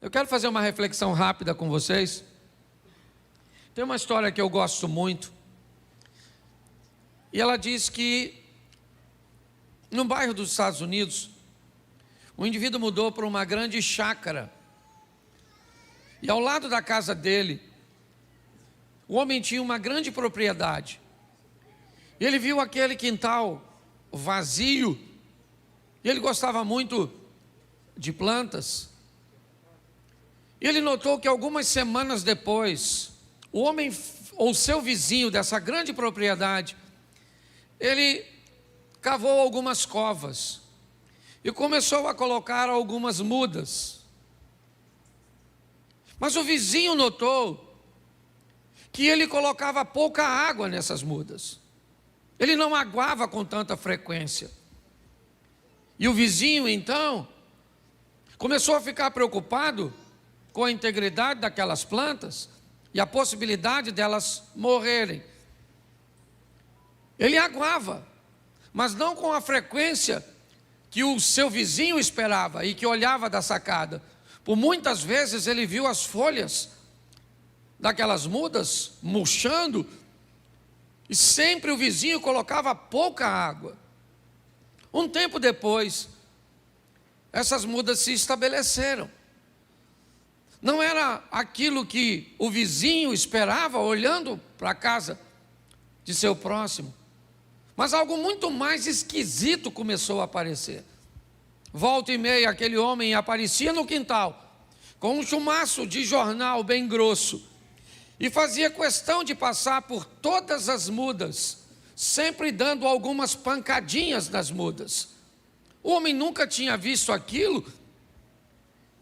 Eu quero fazer uma reflexão rápida com vocês. Tem uma história que eu gosto muito. E ela diz que, num bairro dos Estados Unidos, um indivíduo mudou para uma grande chácara. E ao lado da casa dele, o homem tinha uma grande propriedade. E ele viu aquele quintal vazio. E ele gostava muito de plantas. E ele notou que algumas semanas depois, o homem ou seu vizinho dessa grande propriedade, ele cavou algumas covas e começou a colocar algumas mudas. Mas o vizinho notou que ele colocava pouca água nessas mudas. Ele não aguava com tanta frequência. E o vizinho, então, começou a ficar preocupado com a integridade daquelas plantas e a possibilidade delas morrerem. Ele aguava, mas não com a frequência que o seu vizinho esperava e que olhava da sacada. Por muitas vezes ele viu as folhas daquelas mudas murchando e sempre o vizinho colocava pouca água. Um tempo depois, essas mudas se estabeleceram. Não era aquilo que o vizinho esperava olhando para a casa de seu próximo, mas algo muito mais esquisito começou a aparecer. Volta e meia aquele homem aparecia no quintal com um chumaço de jornal bem grosso e fazia questão de passar por todas as mudas, sempre dando algumas pancadinhas nas mudas. O homem nunca tinha visto aquilo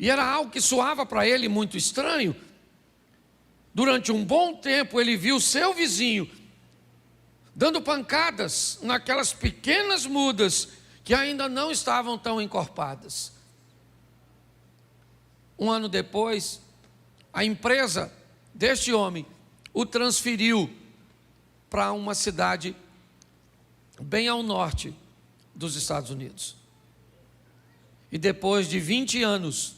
e era algo que soava para ele muito estranho. Durante um bom tempo ele viu seu vizinho dando pancadas naquelas pequenas mudas que ainda não estavam tão encorpadas. Um ano depois, a empresa deste homem o transferiu para uma cidade bem ao norte dos Estados Unidos. E depois de 20 anos,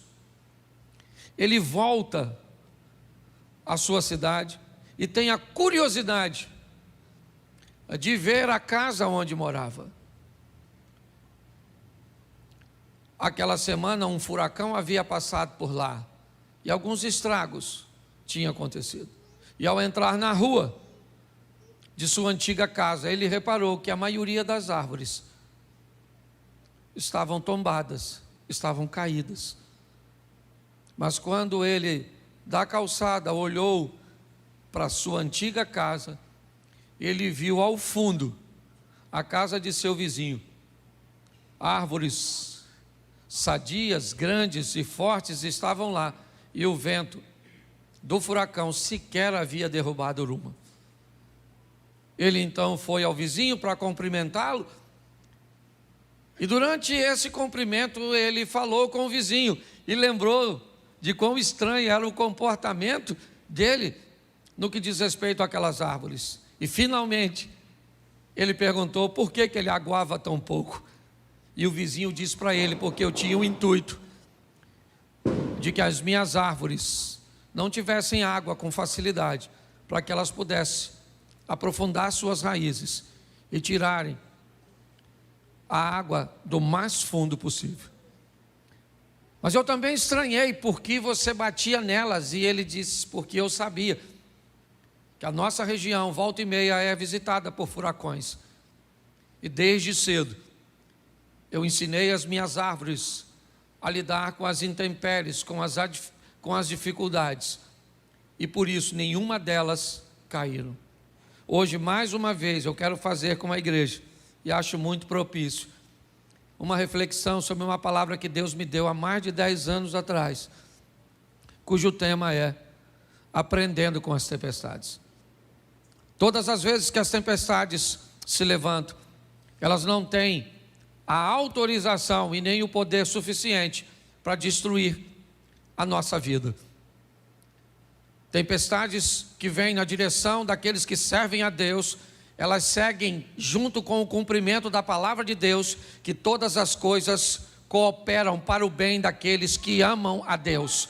ele volta à sua cidade e tem a curiosidade de ver a casa onde morava. Aquela semana um furacão havia passado por lá e alguns estragos tinham acontecido. E ao entrar na rua de sua antiga casa, ele reparou que a maioria das árvores estavam tombadas, estavam caídas. Mas quando ele, da calçada, olhou para sua antiga casa, ele viu ao fundo a casa de seu vizinho. Árvores sadias, grandes e fortes estavam lá, e o vento do furacão sequer havia derrubado uma. Ele então foi ao vizinho para cumprimentá-lo, e durante esse cumprimento ele falou com o vizinho e lembrou de quão estranho era o comportamento dele no que diz respeito àquelas árvores. E finalmente ele perguntou por que ele aguava tão pouco. E o vizinho disse para ele: porque eu tinha o intuito de que as minhas árvores não tivessem água com facilidade, para que elas pudessem aprofundar suas raízes e tirarem a água do mais fundo possível. Mas eu também estranhei porque você batia nelas. E ele disse: porque eu sabia que a nossa região, volta e meia, é visitada por furacões. E desde cedo, eu ensinei as minhas árvores a lidar com as intempéries, com as dificuldades. E por isso, nenhuma delas caíram. Hoje, mais uma vez, eu quero fazer com a igreja, e acho muito propício, uma reflexão sobre uma palavra que Deus me deu há mais de 10 anos atrás, cujo tema é aprendendo com as tempestades. Todas as vezes que as tempestades se levantam, elas não têm a autorização e nem o poder suficiente para destruir a nossa vida. Tempestades que vêm na direção daqueles que servem a Deus, elas seguem junto com o cumprimento da palavra de Deus, que todas as coisas cooperam para o bem daqueles que amam a Deus.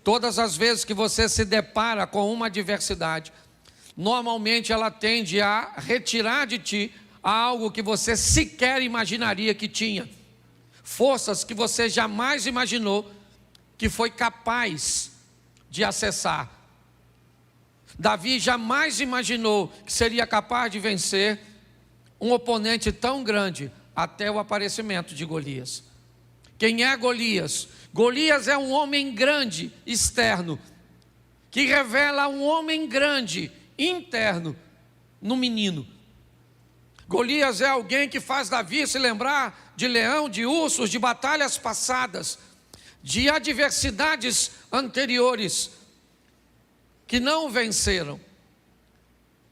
Todas as vezes que você se depara com uma adversidade, normalmente ela tende a retirar de ti algo que você sequer imaginaria que tinha. Forças que você jamais imaginou que foi capaz de acessar. Davi jamais imaginou que seria capaz de vencer um oponente tão grande até o aparecimento de Golias. Quem é Golias? Golias é um homem grande, externo, que revela um homem grande, interno, no menino. Golias é alguém que faz Davi se lembrar de leão, de ursos, de batalhas passadas, de adversidades anteriores que não venceram.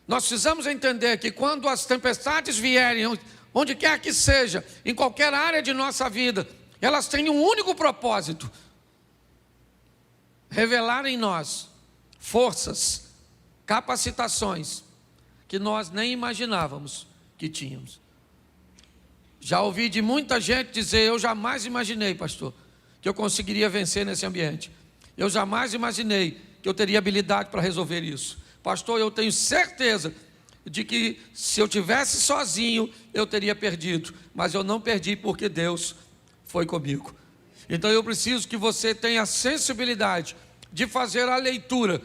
Nós precisamos entender que quando as tempestades vierem, onde quer que seja, em qualquer área de nossa vida, elas têm um único propósito: revelar em nós forças, capacitações que nós nem imaginávamos que tínhamos. Já ouvi de muita gente dizer: eu jamais imaginei, pastor, que eu conseguiria vencer nesse ambiente. Eu jamais imaginei que eu teria habilidade para resolver isso. Pastor, eu tenho certeza de que se eu tivesse sozinho, eu teria perdido. Mas eu não perdi porque Deus foi comigo. Então eu preciso que você tenha a sensibilidade de fazer a leitura,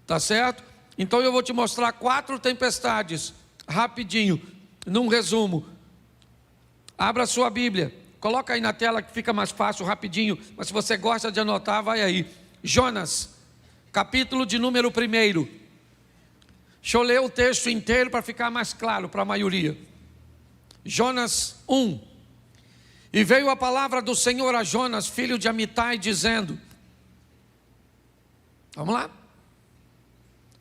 tá certo? Então eu vou te mostrar 4 tempestades, rapidinho, num resumo. Abra a sua Bíblia, coloca aí na tela que fica mais fácil, rapidinho, mas se você gosta de anotar, vai aí. Jonas, capítulo de número 1. Deixa eu ler o texto inteiro para ficar mais claro para a maioria. Jonas 1. E veio a palavra do Senhor a Jonas, filho de Amitai, dizendo... Vamos lá?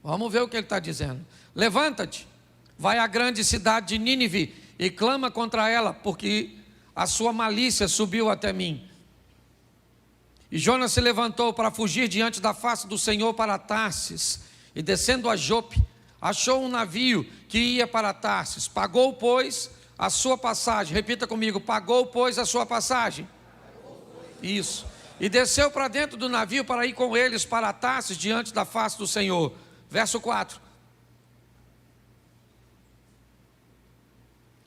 Vamos ver o que ele está dizendo. Levanta-te, vai à grande cidade de Nínive e clama contra ela, porque a sua malícia subiu até mim. E Jonas se levantou para fugir diante da face do Senhor para Tarsis, e descendo a Jope, achou um navio que ia para Tarsis. Pagou, pois, a sua passagem. Repita comigo: pagou, pois, a sua passagem. Isso. E desceu para dentro do navio para ir com eles para Tarsis diante da face do Senhor. Verso 4.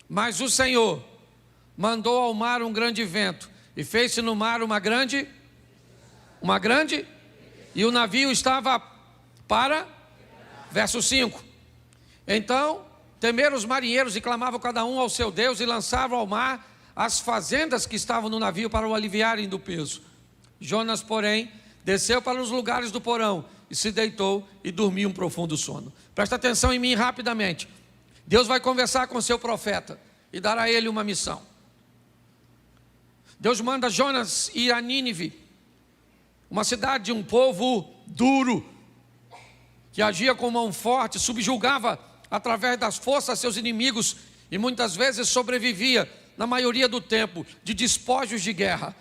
Mas o Senhor mandou ao mar um grande vento, e fez-se no mar uma grande, e o navio estava para, verso 5. Então temeram os marinheiros e clamavam cada um ao seu Deus, e lançavam ao mar as fazendas que estavam no navio para o aliviarem do peso. Jonas, porém, desceu para os lugares do porão, e se deitou e dormiu um profundo sono. Presta atenção em mim rapidamente. Deus vai conversar com seu profeta e dar a ele uma missão. Deus manda Jonas ir a Nínive, uma cidade de um povo duro, que agia com mão forte, subjugava através das forças seus inimigos e muitas vezes sobrevivia, na maioria do tempo, de despojos de guerra.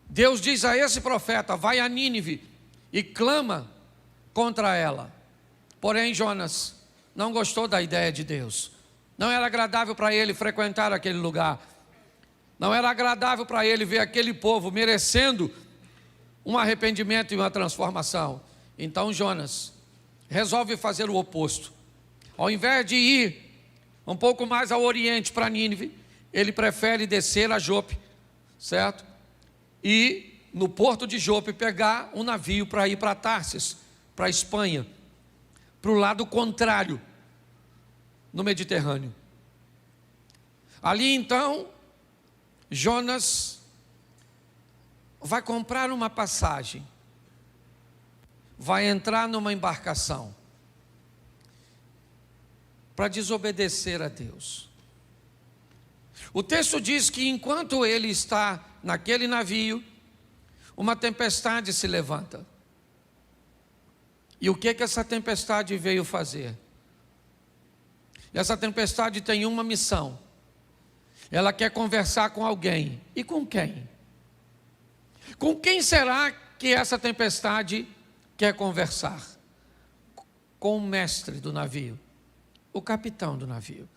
Deus diz a esse profeta: vai a Nínive e clama contra ela. Porém, Jonas não gostou da ideia de Deus. Não era agradável para ele frequentar aquele lugar. Não era agradável para ele ver aquele povo merecendo um arrependimento e uma transformação. Então Jonas resolve fazer o oposto. Ao invés de ir um pouco mais ao oriente para Nínive, ele prefere descer a Jope, certo? E no porto de Jope pegar um navio para ir para Tarsis, para a Espanha, para o lado contrário, no Mediterrâneo. Ali então, Jonas vai comprar uma passagem, vai entrar numa embarcação, para desobedecer a Deus. O texto diz que enquanto ele está naquele navio, uma tempestade se levanta. E o que essa tempestade veio fazer? Essa tempestade tem uma missão. Ela quer conversar com alguém. E com quem? Com quem será que essa tempestade quer conversar? Com o mestre do navio, o capitão do navio.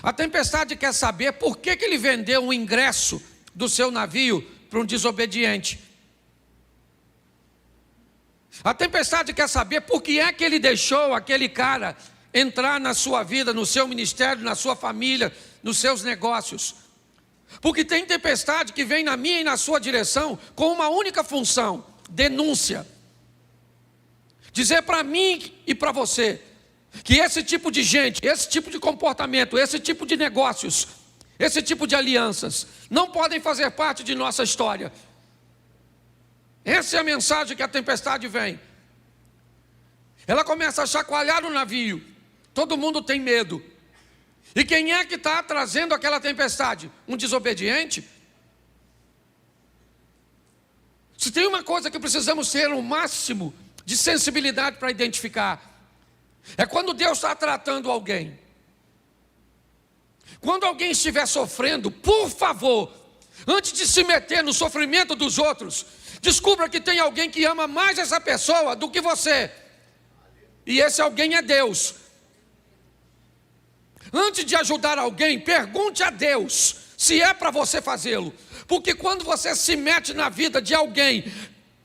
A tempestade quer saber por que ele vendeu o ingresso do seu navio para um desobediente. A tempestade quer saber por que é que ele deixou aquele cara entrar na sua vida, no seu ministério, na sua família, nos seus negócios. Porque tem tempestade que vem na minha e na sua direção com uma única função: denúncia. Dizer para mim e para você que esse tipo de gente, esse tipo de comportamento, esse tipo de negócios, esse tipo de alianças não podem fazer parte de nossa história. Essa é a mensagem que a tempestade vem. Ela começa a chacoalhar o navio. Todo mundo tem medo. E quem é que está trazendo aquela tempestade? Um desobediente? Se tem uma coisa que precisamos ter o máximo de sensibilidade para identificar, é quando Deus está tratando alguém. Quando alguém estiver sofrendo, por favor, antes de se meter no sofrimento dos outros, descubra que tem alguém que ama mais essa pessoa do que você. E esse alguém é Deus. Antes de ajudar alguém, pergunte a Deus se é para você fazê-lo. Porque quando você se mete na vida de alguém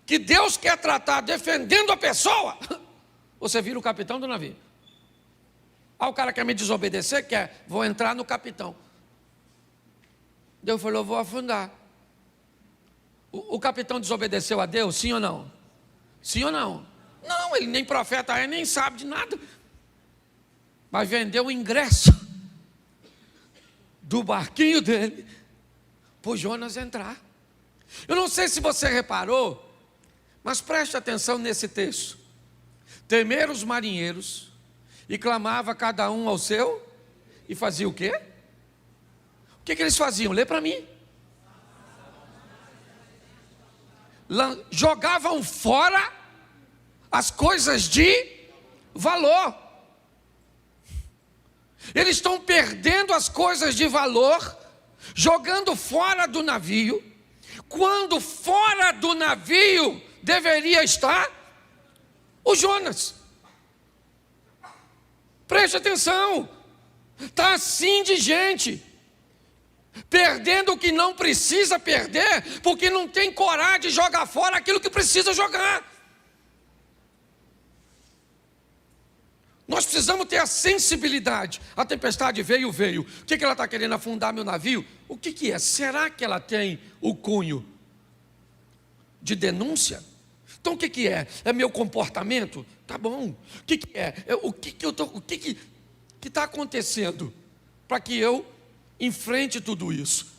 que Deus quer tratar defendendo a pessoa, você vira o capitão do navio. O cara quer me desobedecer? Quer, vou entrar no capitão. Deus falou, vou afundar. O capitão desobedeceu a Deus, sim ou não? Sim ou não? Não, ele nem profeta é, nem sabe de nada. Mas vendeu o ingresso do barquinho dele para o Jonas entrar. Eu não sei se você reparou, mas preste atenção nesse texto. Temeram os marinheiros e clamava cada um ao seu, e fazia o quê? O que eles faziam? Lê para mim. Jogavam fora as coisas de valor. Eles estão perdendo as coisas de valor, jogando fora do navio, quando fora do navio deveria estar o Jonas. Preste atenção, está assim de gente, perdendo o que não precisa perder, porque não tem coragem de jogar fora aquilo que precisa jogar. Nós precisamos ter a sensibilidade. A tempestade veio. O que ela está querendo? Afundar meu navio? O que é? Será que ela tem o cunho de denúncia? Então o que é? É meu comportamento? Tá bom. O que é? O que está acontecendo para que eu enfrente tudo isso?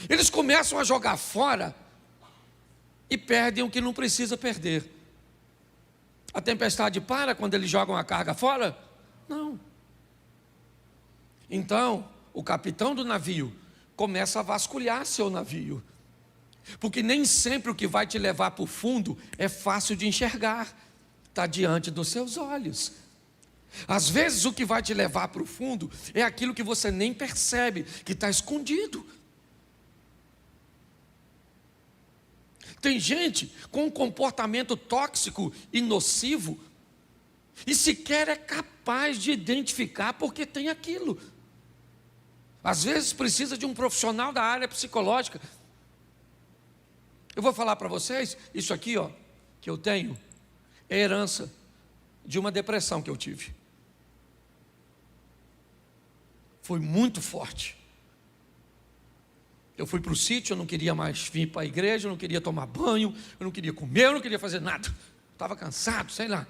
Eles começam a jogar fora e perdem o que não precisa perder. A tempestade para quando eles jogam a carga fora? Não. Então, o capitão do navio começa a vasculhar seu navio. Porque nem sempre o que vai te levar para o fundo é fácil de enxergar. Está diante dos seus olhos. Às vezes o que vai te levar para o fundo é aquilo que você nem percebe, que está escondido. Tem gente com um comportamento tóxico e nocivo e sequer é capaz de identificar porque tem aquilo. Às vezes precisa de um profissional da área psicológica. Eu vou falar para vocês, isso aqui que eu tenho, é herança de uma depressão que eu tive. Foi muito forte. Eu fui para o sítio, eu não queria mais vir para a igreja, eu não queria tomar banho, eu não queria comer, eu não queria fazer nada. Estava cansado, sei lá.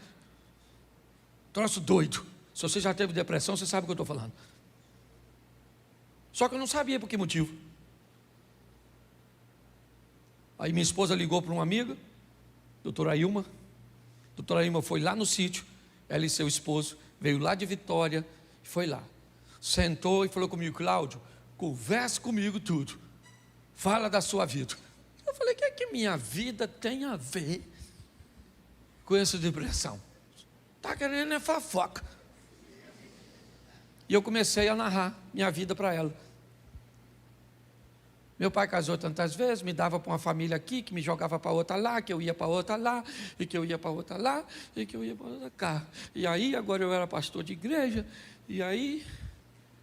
Troço doido. Se você já teve depressão, você sabe o que eu estou falando. Só que eu não sabia por que motivo. Aí minha esposa ligou para uma amiga, doutora Ilma. Doutora Ilma foi lá no sítio, ela e seu esposo, veio lá de Vitória, foi lá. Sentou e falou comigo, Cláudio, converse comigo tudo. Fala da sua vida. Eu falei, o que é que minha vida tem a ver com essa depressão? Está querendo é fofoca. E eu comecei a narrar minha vida para ela. Meu pai casou tantas vezes, me dava para uma família aqui, que me jogava para outra lá, que eu ia para outra lá, e que eu ia para outra lá, e que eu ia para outra cá. E aí, agora eu era pastor de igreja, e aí...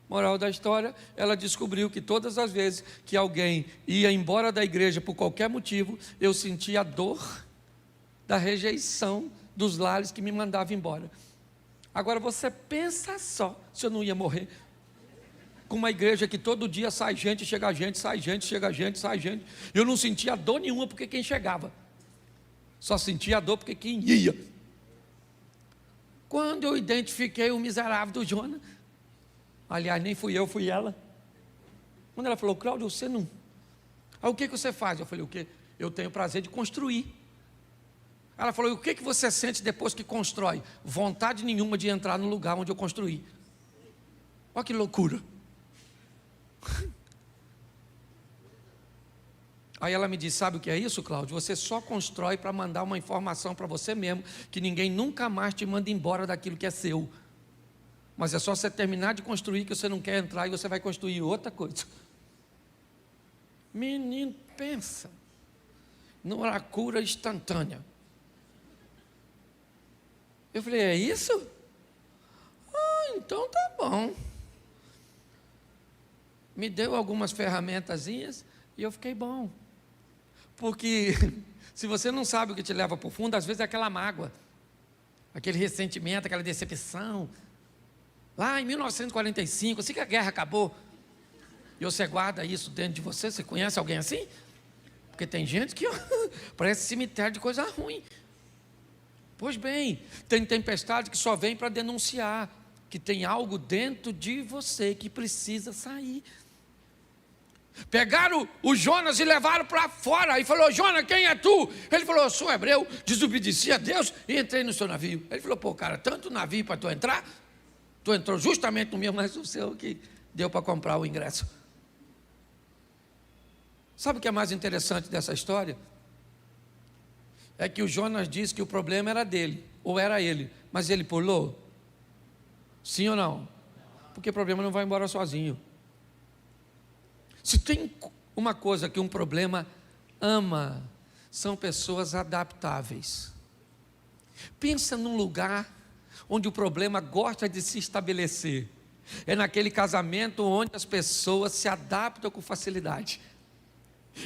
Moral da história, ela descobriu que todas as vezes que alguém ia embora da igreja por qualquer motivo, eu sentia dor da rejeição dos lares que me mandavam embora. Agora você pensa só, se eu não ia morrer com uma igreja que todo dia sai gente, chega gente, sai gente, chega gente, sai gente. Eu não sentia dor nenhuma porque quem chegava, só sentia dor porque quem ia. Quando eu identifiquei o miserável do Jonas, aliás, nem fui eu, fui ela. Quando ela falou: Cláudio, você não... Aí, o que você faz? Eu falei: o quê? Eu tenho o prazer de construir. Ela falou: e o que você sente depois que constrói? Vontade nenhuma de entrar no lugar onde eu construí. Olha que loucura. Aí ela me disse: sabe o que é isso, Cláudio? Você só constrói para mandar uma informação para você mesmo, que ninguém nunca mais te manda embora daquilo que é seu. Mas é só você terminar de construir que você não quer entrar e você vai construir outra coisa. Menino, pensa numa cura instantânea. Eu falei: é isso? Então tá bom. Me deu algumas ferramentazinhas e eu fiquei bom. Porque se você não sabe o que te leva para o fundo, às vezes é aquela mágoa, aquele ressentimento, aquela decepção. Lá em 1945, assim que a guerra acabou, e você guarda isso dentro de você. Você conhece alguém assim? Porque tem gente que parece cemitério de coisa ruim. Pois bem, tem tempestade que só vem para denunciar que tem algo dentro de você que precisa sair. Pegaram o Jonas e levaram para fora e falou: Jonas, quem é tu? Ele falou: eu sou hebreu, desobedeci a Deus e entrei no seu navio. Ele falou: pô, cara, tanto navio para tu entrar? Tu entrou justamente no meu, mas o seu que deu para comprar o ingresso. Sabe o que é mais interessante dessa história? É que o Jonas disse que o problema era dele, ou era ele, mas ele pulou? Sim ou não? Porque o problema não vai embora sozinho. Se tem uma coisa que um problema ama, são pessoas adaptáveis. Pensa num lugar onde o problema gosta de se estabelecer. É naquele casamento onde as pessoas se adaptam com facilidade.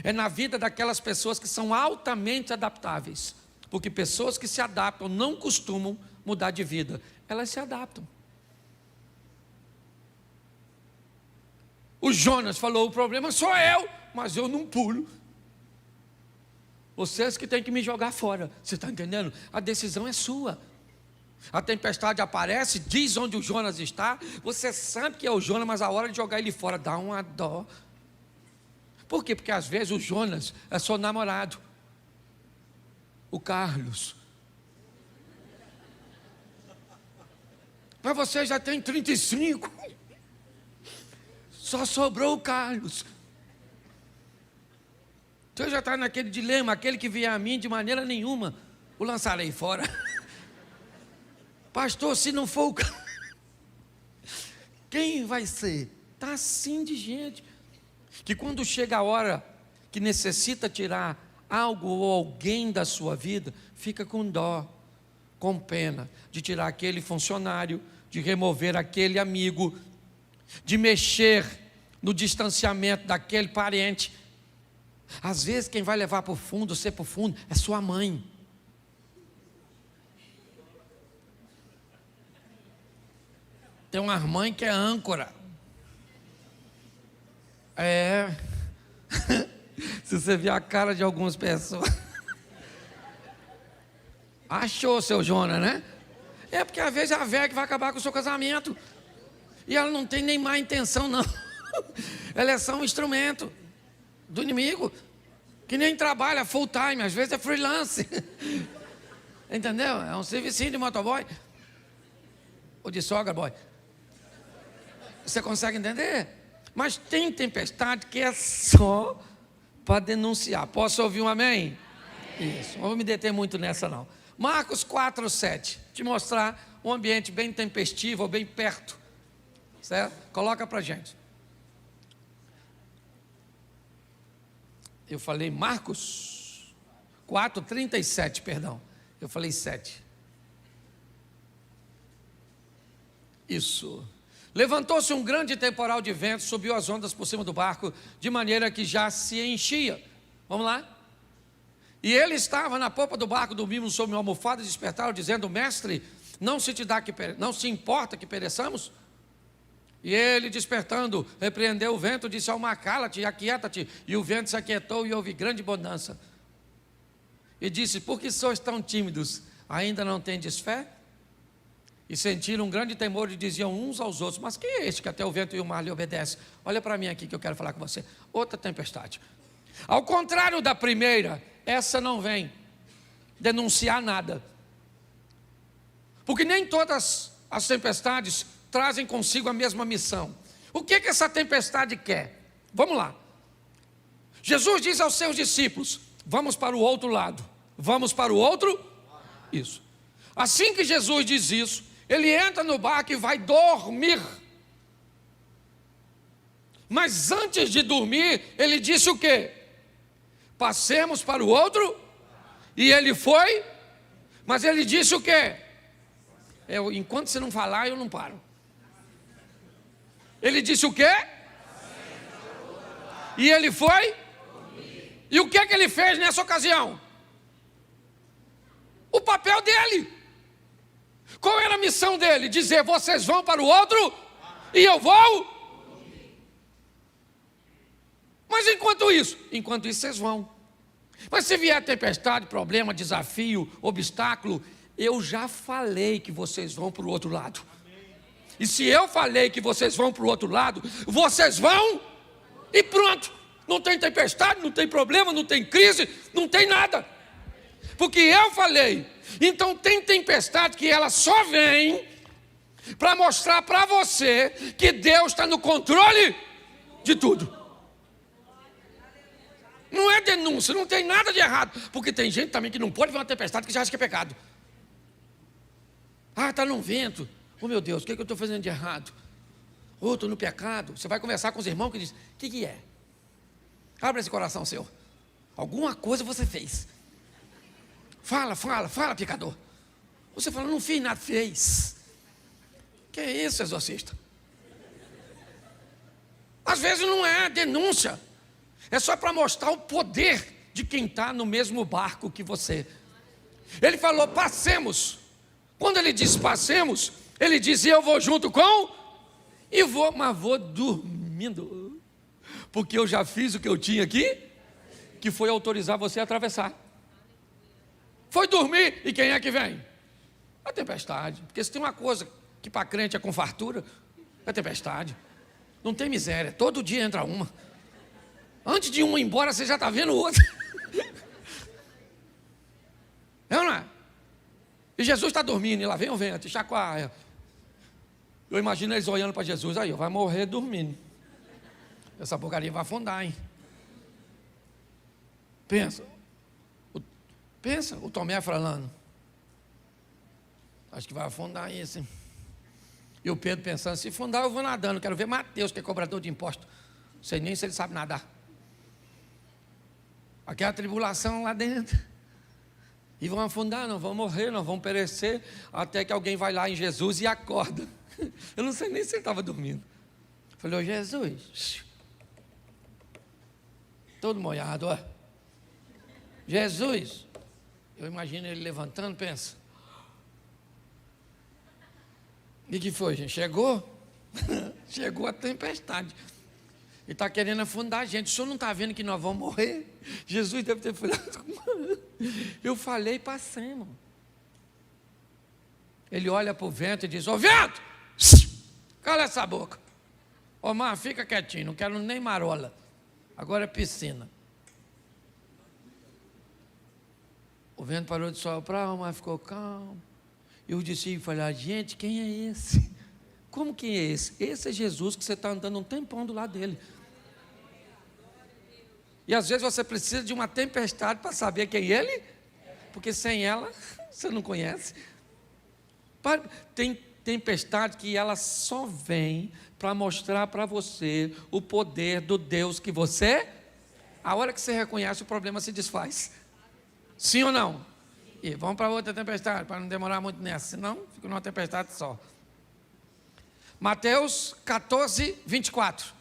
É na vida daquelas pessoas que são altamente adaptáveis. Porque pessoas que se adaptam não costumam mudar de vida. Elas se adaptam. O Jonas falou: o problema sou eu, mas eu não pulo. Vocês que têm que me jogar fora. Você está entendendo? A decisão é sua. A tempestade aparece, diz onde o Jonas está. Você sabe que é o Jonas, mas a hora de jogar ele fora dá uma dó. Por quê? Porque às vezes o Jonas é seu namorado, o Carlos. Mas você já tem 35. Só sobrou o Carlos. Você já está naquele dilema: aquele que vier a mim, de maneira nenhuma o lançarei fora. Pastor, se não for o Carlos, quem vai ser? Está assim de gente, que quando chega a hora que necessita tirar algo ou alguém da sua vida, fica com dó, com pena, de tirar aquele funcionário, de remover aquele amigo, de mexer no distanciamento daquele parente. Às vezes quem vai levar para o fundo, você para o fundo, é sua mãe. Tem uma mãe que é âncora. Se você ver a cara de algumas pessoas. Achou, seu Jonas, né? É porque às vezes é a velha que vai acabar com o seu casamento. E ela não tem nem má intenção, não. Ela é só um instrumento do inimigo, que nem trabalha full time, às vezes é freelance. Entendeu? É um servicinho de motoboy. Ou de sogra boy. Você consegue entender? Mas tem tempestade que é só para denunciar. Posso ouvir um amém? Amém. Isso, não vou me deter muito nessa não. Marcos 4:7, te mostrar um ambiente bem tempestivo, ou bem perto. Certo? Coloca para a gente. Eu falei Marcos 4:37, perdão. Eu falei 7. Isso. Levantou-se um grande temporal de vento, subiu as ondas por cima do barco, de maneira que já se enchia. Vamos lá? E ele estava na popa do barco, dormindo sobre uma almofada, despertaram, dizendo: mestre, não se importa que pereçamos? E ele, despertando, repreendeu o vento, disse ao mar: cala-te, aquieta-te. E o vento se aquietou e houve grande bonança. E disse: por que sois tão tímidos? Ainda não tendes fé? E sentiram um grande temor e diziam uns aos outros: mas quem é este que até o vento e o mar lhe obedecem? Olha para mim aqui que eu quero falar com você. Outra tempestade. Ao contrário da primeira, essa não vem denunciar nada. Porque nem todas as tempestades trazem consigo a mesma missão. O que essa tempestade quer? Vamos lá. Jesus diz aos seus discípulos: vamos para o outro lado. Vamos para o outro? Isso. Assim que Jesus diz isso, ele entra no barco e vai dormir. Mas antes de dormir, ele disse o quê? Passemos para o outro. E ele foi. Mas ele disse o quê? Enquanto você não falar, eu não paro. Ele disse o quê? E ele foi. E o que ele fez nessa ocasião? O papel dele. Qual era a missão dele? Dizer: vocês vão para o outro e eu vou. Mas enquanto isso vocês vão. Mas se vier tempestade, problema, desafio, obstáculo, eu já falei que vocês vão para o outro lado. E se eu falei que vocês vão para o outro lado, vocês vão e pronto. Não tem tempestade, não tem problema, não tem crise, não tem nada. Porque eu falei. Então tem tempestade que ela só vem para mostrar para você que Deus está no controle de tudo. Não é denúncia, não tem nada de errado. Porque tem gente também que não pode ver uma tempestade que já acha que é pecado. Ah, está num vento. Oh meu Deus, o que eu estou fazendo de errado? Oh, estou no pecado. Você vai conversar com os irmãos que dizem: o que é? Abre esse coração seu. Alguma coisa você fez. Fala, pecador. Você fala: não fiz nada, fez. Que é isso, exorcista? Às vezes não é denúncia. É só para mostrar o poder de quem está no mesmo barco que você. Ele falou: passemos. Quando ele disse passemos, ele dizia: eu vou junto com. E vou, mas vou dormindo. Porque eu já fiz o que eu tinha aqui, que foi autorizar você a atravessar. Foi dormir, e quem é que vem? A tempestade. Porque se tem uma coisa que para crente é com fartura, é tempestade. Não tem miséria, todo dia entra uma. Antes de uma ir embora, você já está vendo outra. É ou não é? E Jesus está dormindo, e lá vem o vento, e chacoalha. Eu imagino eles olhando para Jesus: aí, vai morrer dormindo. Essa porcaria vai afundar, hein? Pensa, o Tomé falando: acho que vai afundar isso, hein? E o Pedro pensando: se afundar eu vou nadando, quero ver Mateus, que é cobrador de imposto. Não sei nem se ele sabe nadar. Aquela tribulação lá dentro. E vão afundar, não vão morrer, não vão perecer, até que alguém vai lá em Jesus e acorda. Eu não sei nem se ele estava dormindo. Falei: ô Jesus, todo molhado, ó. Jesus. Eu imagino ele levantando, pensa: e que foi, gente? Chegou? Chegou a tempestade. Ele está querendo afundar a gente. O senhor não está vendo que nós vamos morrer? Jesus deve ter falado: eu falei, passemos. Ele olha para o vento e diz: ô vento, cala essa boca. Ô mar, fica quietinho, não quero nem marola. Agora é piscina. O vento parou de soprar, o mar ficou calmo. E os discípulos falaram: gente, quem é esse? Como que é esse? Esse é Jesus que você está andando um tempão do lado dele. E às vezes você precisa de uma tempestade para saber quem ele é, porque sem ela você não conhece. Tem tempestade que ela só vem para mostrar para você o poder do Deus que você é. A hora que você reconhece, o problema se desfaz. Sim ou não? E vamos para outra tempestade, para não demorar muito nessa, senão fica numa tempestade só. Mateus 14, 24.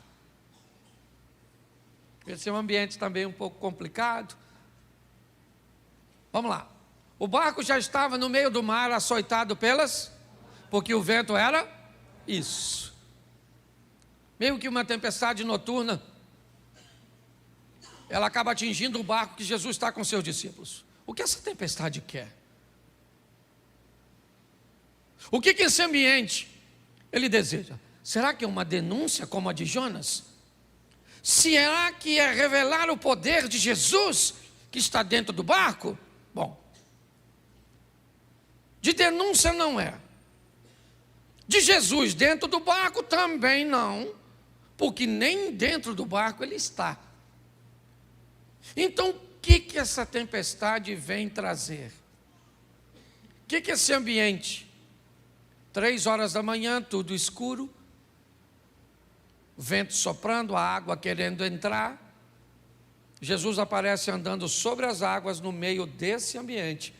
Esse é um ambiente também um pouco complicado. Vamos lá. O barco já estava no meio do mar, açoitado porque o vento era isso. Meio que uma tempestade noturna. Ela acaba atingindo o barco que Jesus está com seus discípulos. O que essa tempestade quer? O que esse ambiente ele deseja? Será que é uma denúncia como a de Jonas? Será que é revelar o poder de Jesus que está dentro do barco? Bom, de denúncia não é. De Jesus dentro do barco também não, porque nem dentro do barco ele está. Então, o que essa tempestade vem trazer? O que esse ambiente? 3 horas da manhã, tudo escuro, vento soprando, a água querendo entrar. Jesus aparece andando sobre as águas no meio desse ambiente.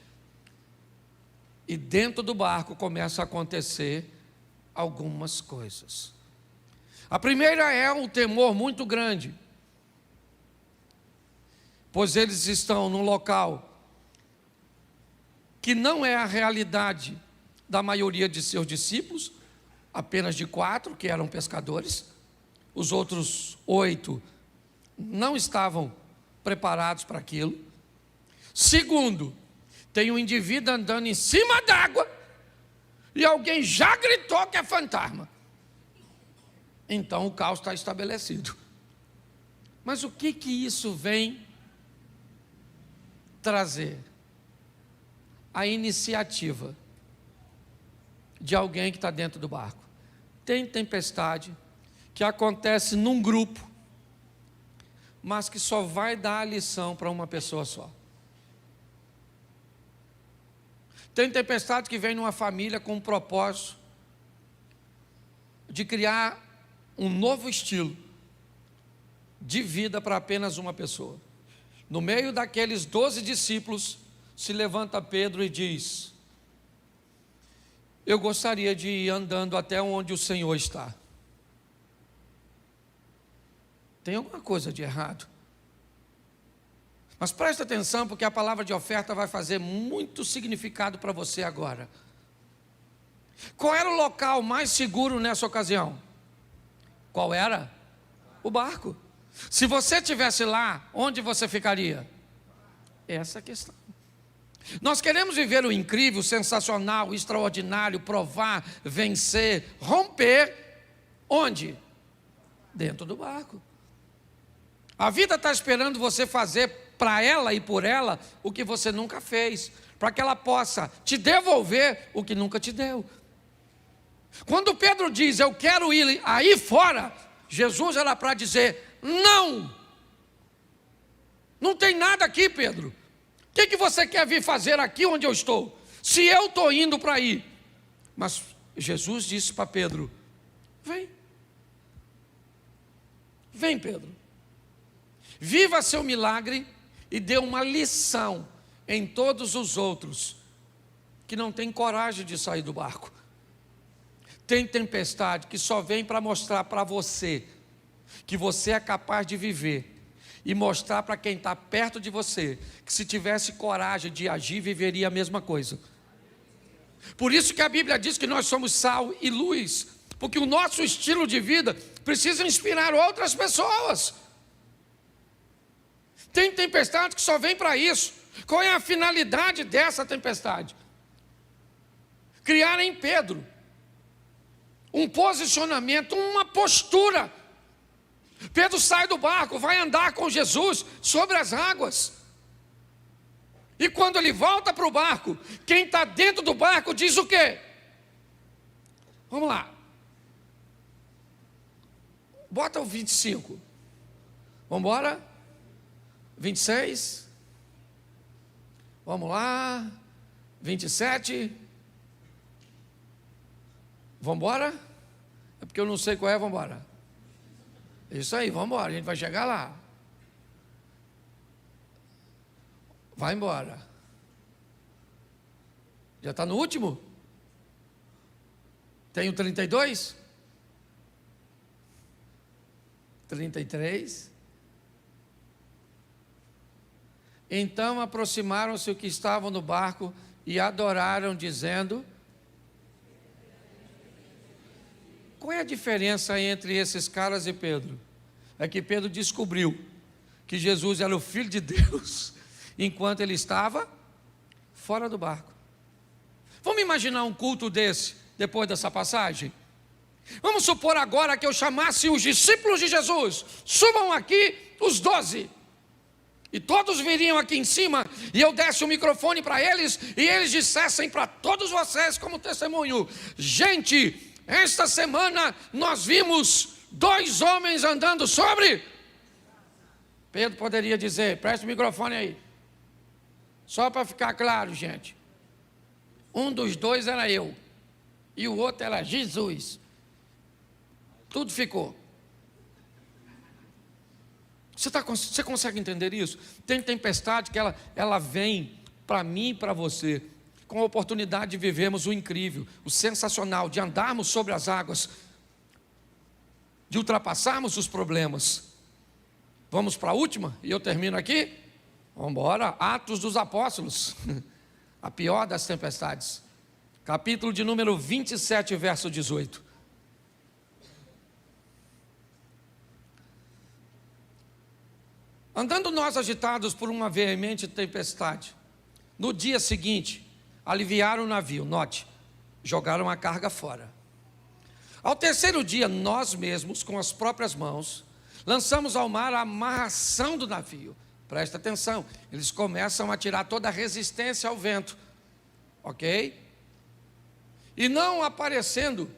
E dentro do barco começa a acontecer algumas coisas. A primeira é um temor muito grande, pois eles estão num local que não é a realidade da maioria de seus discípulos, apenas de 4 que eram pescadores. Os outros 8 não estavam preparados para aquilo. Segundo, tem um indivíduo andando em cima d'água e alguém já gritou que é fantasma. Então o caos está estabelecido. Mas o que isso vem trazer? A iniciativa de alguém que está dentro do barco. Tem tempestade que acontece num grupo, mas que só vai dar a lição para uma pessoa só. Tem tempestade que vem numa família com um propósito de criar um novo estilo de vida para apenas uma pessoa. No meio daqueles 12 discípulos, se levanta Pedro e diz: eu gostaria de ir andando até onde o Senhor está. Tem alguma coisa de errado. Mas presta atenção, porque a palavra de oferta vai fazer muito significado para você agora. Qual era o local mais seguro nessa ocasião? Qual era? O barco. Se você estivesse lá, onde você ficaria? Essa é a questão. Nós queremos viver o incrível, o sensacional, o extraordinário, provar, vencer, romper. Onde? Dentro do barco. A vida está esperando você fazer para ela e por ela o que você nunca fez, para que ela possa te devolver o que nunca te deu. Quando Pedro diz, eu quero ir aí fora, Jesus era para dizer, não, não tem nada aqui, Pedro. O que você quer vir fazer aqui onde eu estou? Se eu estou indo para aí. Mas Jesus disse para Pedro, vem. Vem, Pedro. Viva seu milagre e dê uma lição em todos os outros que não têm coragem de sair do barco. Tem tempestade que só vem para mostrar para você que você é capaz de viver e mostrar para quem está perto de você que se tivesse coragem de agir, viveria a mesma coisa. Por isso que a Bíblia diz que nós somos sal e luz, porque o nosso estilo de vida precisa inspirar outras pessoas. Tem tempestade que só vem para isso. Qual é a finalidade dessa tempestade? Criar em Pedro um posicionamento, uma postura. Pedro sai do barco, vai andar com Jesus sobre as águas. E quando ele volta para o barco, quem está dentro do barco diz o quê? Vamos lá. Bota o 25. Vamos embora? 26. Vamos lá. 27. Vamos embora? É porque eu não sei qual é, vamos embora. Isso aí, vamos embora, a gente vai chegar lá. Vai embora. Já está no último? Tem o 32? 33? Então aproximaram-se os que estavam no barco e adoraram, dizendo... Qual é a diferença entre esses caras e Pedro? É que Pedro descobriu que Jesus era o Filho de Deus, enquanto ele estava fora do barco. Vamos imaginar um culto desse, depois dessa passagem? Vamos supor agora que eu chamasse os discípulos de Jesus, subam aqui os 12, e todos viriam aqui em cima, e eu desse o microfone para eles, e eles dissessem para todos vocês como testemunho: gente, esta semana nós vimos 2 homens andando sobre... Pedro poderia dizer: preste o microfone aí. Só para ficar claro, gente. Um dos 2 era eu, e o outro era Jesus. Tudo ficou. Você consegue entender isso? Tem tempestade que ela vem para mim e para você, com a oportunidade de vivermos o incrível, o sensacional, de andarmos sobre as águas, de ultrapassarmos os problemas. Vamos para a última, e eu termino aqui? Vamos embora. Atos dos Apóstolos, a pior das tempestades, capítulo de número 27, verso 18. Andando nós agitados por uma veemente tempestade, no dia seguinte, aliviaram o navio, note, jogaram a carga fora. Ao 3º dia, nós mesmos, com as próprias mãos, lançamos ao mar a amarração do navio. Presta atenção, eles começam a tirar toda a resistência ao vento, ok? E não aparecendo,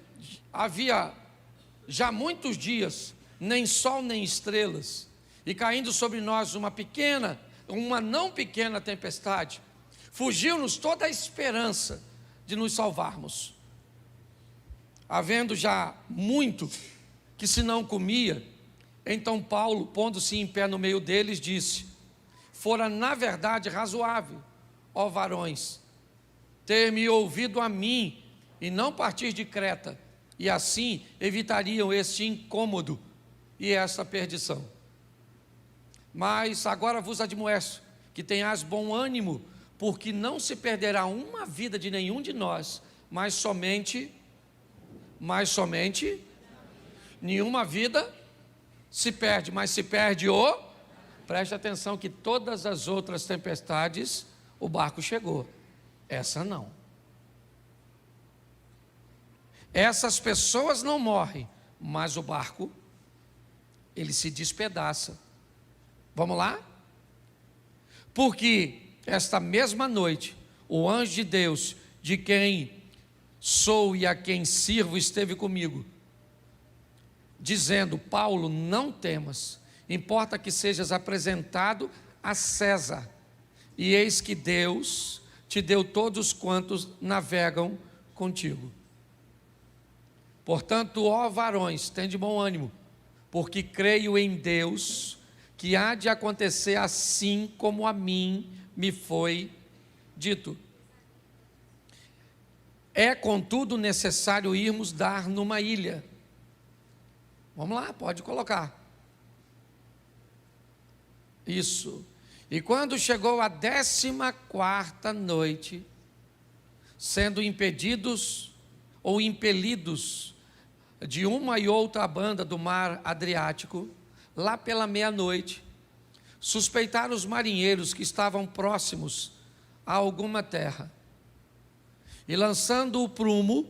havia já muitos dias, nem sol nem estrelas, e caindo sobre nós uma não pequena tempestade, fugiu-nos toda a esperança de nos salvarmos. Havendo já muito que se não comia, então Paulo, pondo-se em pé no meio deles, disse: fora na verdade razoável, ó varões, ter-me ouvido a mim e não partir de Creta, e assim evitariam este incômodo e esta perdição. Mas agora vos admoesto que tenhais bom ânimo, porque não se perderá uma vida de nenhum de nós, mas somente nenhuma vida se perde, mas se perde preste atenção que todas as outras tempestades, o barco chegou, essa não. Essas pessoas não morrem, mas o barco, ele se despedaça. Vamos lá? Porque esta mesma noite, o anjo de Deus, de quem sou e a quem sirvo, esteve comigo, dizendo: Paulo, não temas, importa que sejas apresentado a César, e eis que Deus te deu todos quantos navegam contigo. Portanto, ó varões, tende bom ânimo, porque creio em Deus, que há de acontecer assim como a mim me foi dito. É, contudo, necessário irmos dar numa ilha. Vamos lá, pode colocar. Isso. E quando chegou a 14ª noite, sendo impedidos ou impelidos de uma e outra banda do mar Adriático, lá pela meia-noite, suspeitaram os marinheiros que estavam próximos a alguma terra, e lançando o prumo,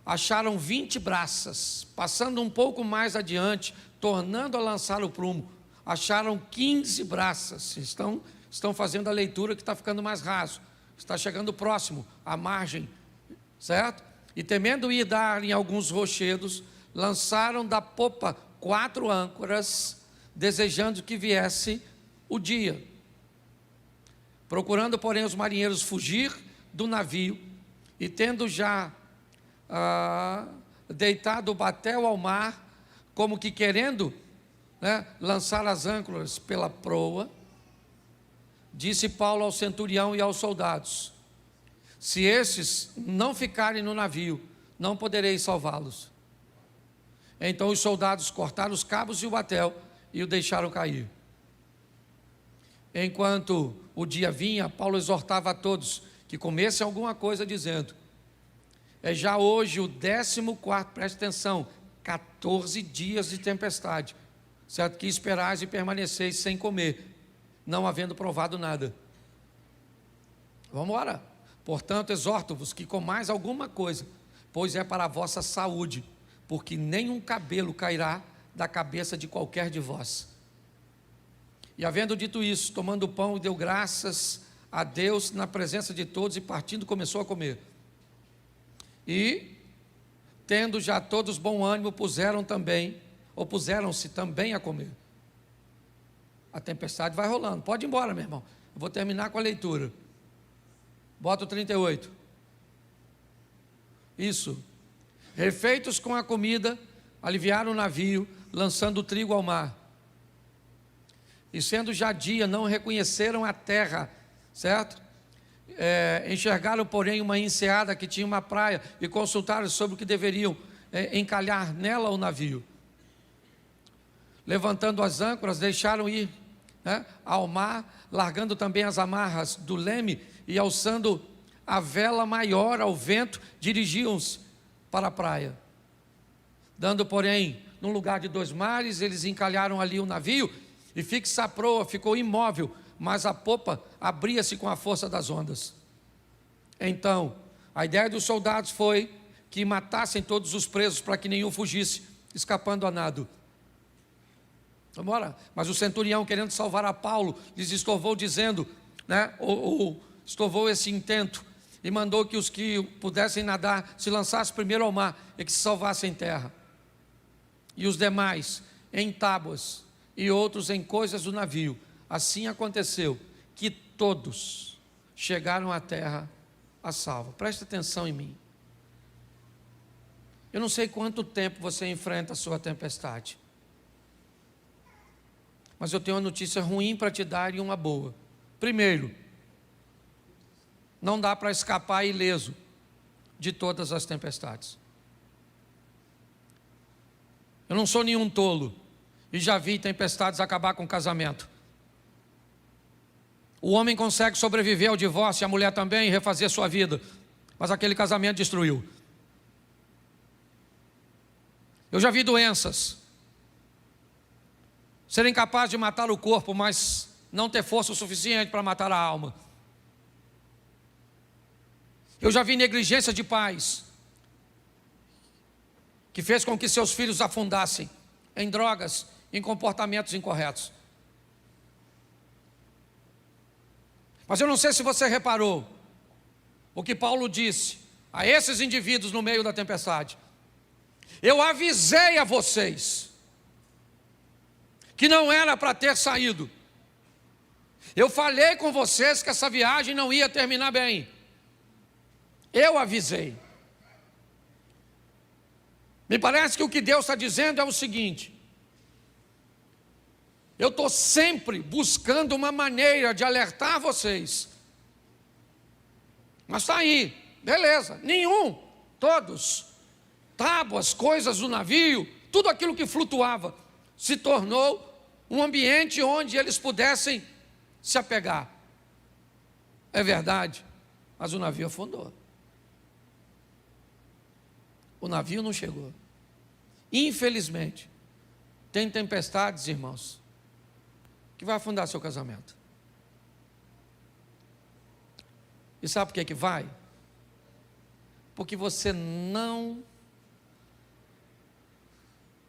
acharam 20 braças. Passando um pouco mais adiante, tornando a lançar o prumo, acharam 15 braças. Estão fazendo a leitura que está ficando mais raso, está chegando próximo à margem, certo? E temendo ir dar em alguns rochedos, lançaram da popa 4 âncoras, desejando que viesse o dia. Procurando, porém, os marinheiros fugir do navio, e tendo já deitado o batel ao mar, como que querendo, lançar as âncoras pela proa, disse Paulo ao centurião e aos soldados: se estes não ficarem no navio, não poderei salvá-los. Então os soldados cortaram os cabos e o batel e o deixaram cair. Enquanto o dia vinha, Paulo exortava a todos que comessem alguma coisa, dizendo: é já hoje o 14º, preste atenção, 14 dias de tempestade, certo? Que esperais e permaneceis sem comer, não havendo provado nada. Vamos embora. Portanto, exorto-vos que comais alguma coisa, pois é para a vossa saúde, porque nenhum cabelo cairá da cabeça de qualquer de vós. E havendo dito isso, tomando o pão, deu graças a Deus na presença de todos, e partindo começou a comer. E, tendo já todos bom ânimo, puseram-se também a comer. A tempestade vai rolando. Pode ir embora, meu irmão. Eu vou terminar com a leitura. Bota o 38. Isso. Refeitos com a comida, aliviaram o navio, lançando o trigo ao mar. E sendo já dia, não reconheceram a terra, certo? Enxergaram, porém, uma enseada que tinha uma praia, e consultaram sobre o que deveriam encalhar nela o navio. Levantando as âncoras, deixaram ir ao mar, largando também as amarras do leme, e alçando a vela maior ao vento, dirigiam-se para a praia. Dando, porém, num lugar de 2 mares, eles encalharam ali o navio, e fixa a proa ficou imóvel, mas a popa abria-se com a força das ondas. Então, a ideia dos soldados foi que matassem todos os presos, para que nenhum fugisse, escapando a nado. Vamos embora. Mas o centurião, querendo salvar a Paulo, lhes estorvou, dizendo, estorvou esse intento, e mandou que os que pudessem nadar se lançassem primeiro ao mar, e que se salvassem em terra. E os demais em tábuas, e outros em coisas do navio. Assim aconteceu, que todos chegaram à terra a salvo. Preste atenção em mim. Eu não sei quanto tempo você enfrenta a sua tempestade, mas eu tenho uma notícia ruim para te dar e uma boa. Primeiro, não dá para escapar ileso de todas as tempestades. Eu não sou nenhum tolo, e já vi tempestades acabar com o casamento. O homem consegue sobreviver ao divórcio, e a mulher também, e refazer sua vida, mas aquele casamento destruiu. Eu já vi doenças serem capazes de matar o corpo, mas não ter força o suficiente para matar a alma. Eu já vi negligência de pais que fez com que seus filhos afundassem em drogas, em comportamentos incorretos. Mas eu não sei se você reparou o que Paulo disse a esses indivíduos no meio da tempestade. Eu avisei a vocês que não era para ter saído. Eu falei com vocês que essa viagem não ia terminar bem. Eu avisei. Me parece que o que Deus está dizendo é o seguinte: eu estou sempre buscando uma maneira de alertar vocês. Mas está aí, beleza, nenhum, todos, tábuas, coisas do navio, tudo aquilo que flutuava, se tornou um ambiente onde eles pudessem se apegar. É verdade, mas o navio afundou. O navio não chegou. Infelizmente, tem tempestades, irmãos, que vai afundar seu casamento. E sabe por que vai? Porque você não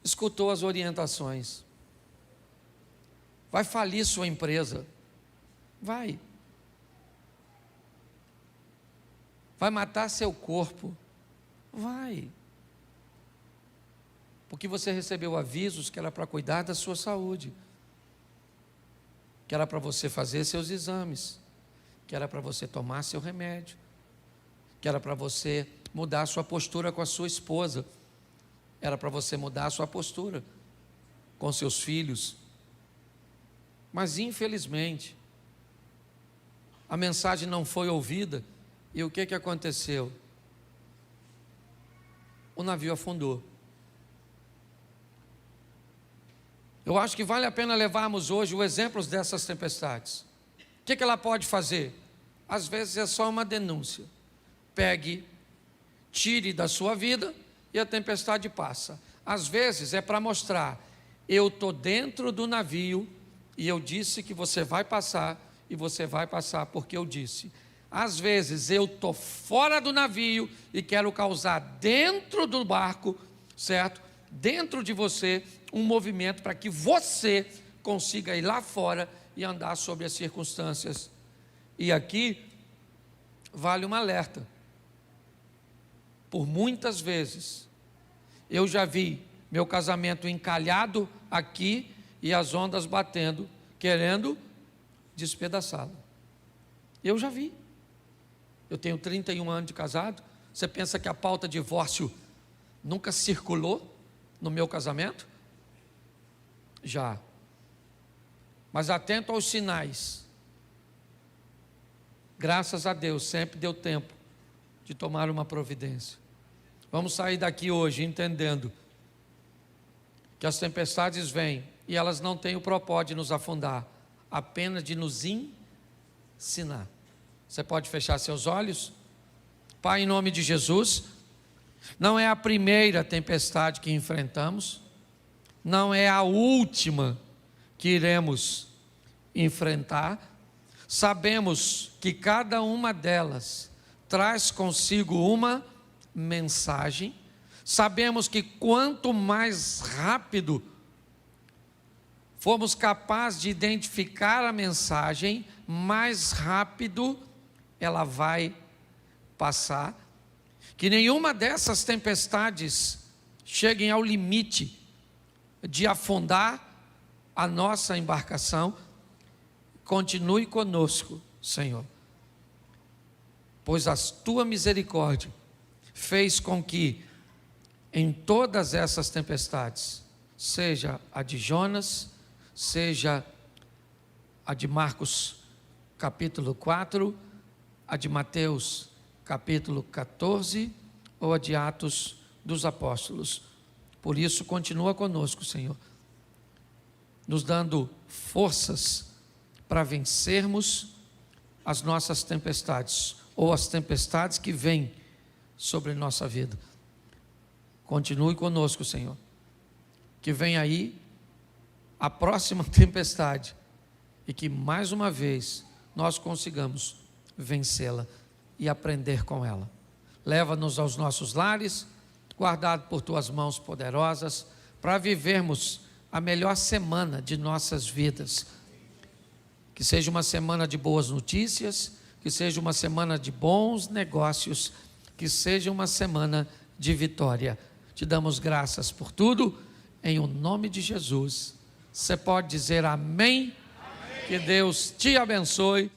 escutou as orientações. Vai falir sua empresa. Vai matar seu corpo. Vai. Porque você recebeu avisos que era para cuidar da sua saúde, que era para você fazer seus exames, que era para você tomar seu remédio, que era para você mudar a sua postura com a sua esposa, era para você mudar a sua postura com seus filhos. Mas infelizmente a mensagem não foi ouvida, e o que aconteceu? O navio afundou. Eu acho que vale a pena levarmos hoje os exemplos dessas tempestades. O que ela pode fazer? Às vezes é só uma denúncia. Pegue, tire da sua vida e a tempestade passa. Às vezes é para mostrar, eu estou dentro do navio e eu disse que você vai passar, e você vai passar porque eu disse. Às vezes eu estou fora do navio e quero causar dentro do barco, certo? Dentro de você, um movimento para que você consiga ir lá fora e andar sobre as circunstâncias. E aqui vale um alerta. Por muitas vezes eu já vi meu casamento encalhado aqui e as ondas batendo, querendo despedaçá-lo. Eu já vi. Eu tenho 31 anos de casado. Você pensa que a pauta divórcio nunca circulou no meu casamento? Já. Mas atento aos sinais. Graças a Deus, sempre deu tempo de tomar uma providência. Vamos sair daqui hoje entendendo que as tempestades vêm e elas não têm o propósito de nos afundar, apenas de nos ensinar. Você pode fechar seus olhos? Pai, em nome de Jesus, não é a primeira tempestade que enfrentamos, não é a última que iremos enfrentar. Sabemos que cada uma delas traz consigo uma mensagem. Sabemos que quanto mais rápido formos capazes de identificar a mensagem, mais rápido ela vai passar. Que nenhuma dessas tempestades cheguem ao limite de afundar a nossa embarcação. Continue conosco, Senhor, pois a tua misericórdia fez com que em todas essas tempestades, seja a de Jonas, seja a de Marcos capítulo 4, a de Mateus capítulo 14, ou a de Atos dos Apóstolos. Por isso, continua conosco, Senhor, nos dando forças para vencermos as nossas tempestades, ou as tempestades que vêm sobre nossa vida. Continue conosco, Senhor, que vem aí a próxima tempestade, e que mais uma vez nós consigamos vencê-la e aprender com ela. Leva-nos aos nossos lares, guardado por tuas mãos poderosas, para vivermos a melhor semana de nossas vidas. Que seja uma semana de boas notícias, que seja uma semana de bons negócios, que seja uma semana de vitória. Te damos graças por tudo, em o nome de Jesus. Você pode dizer amém? Amém. Que Deus te abençoe.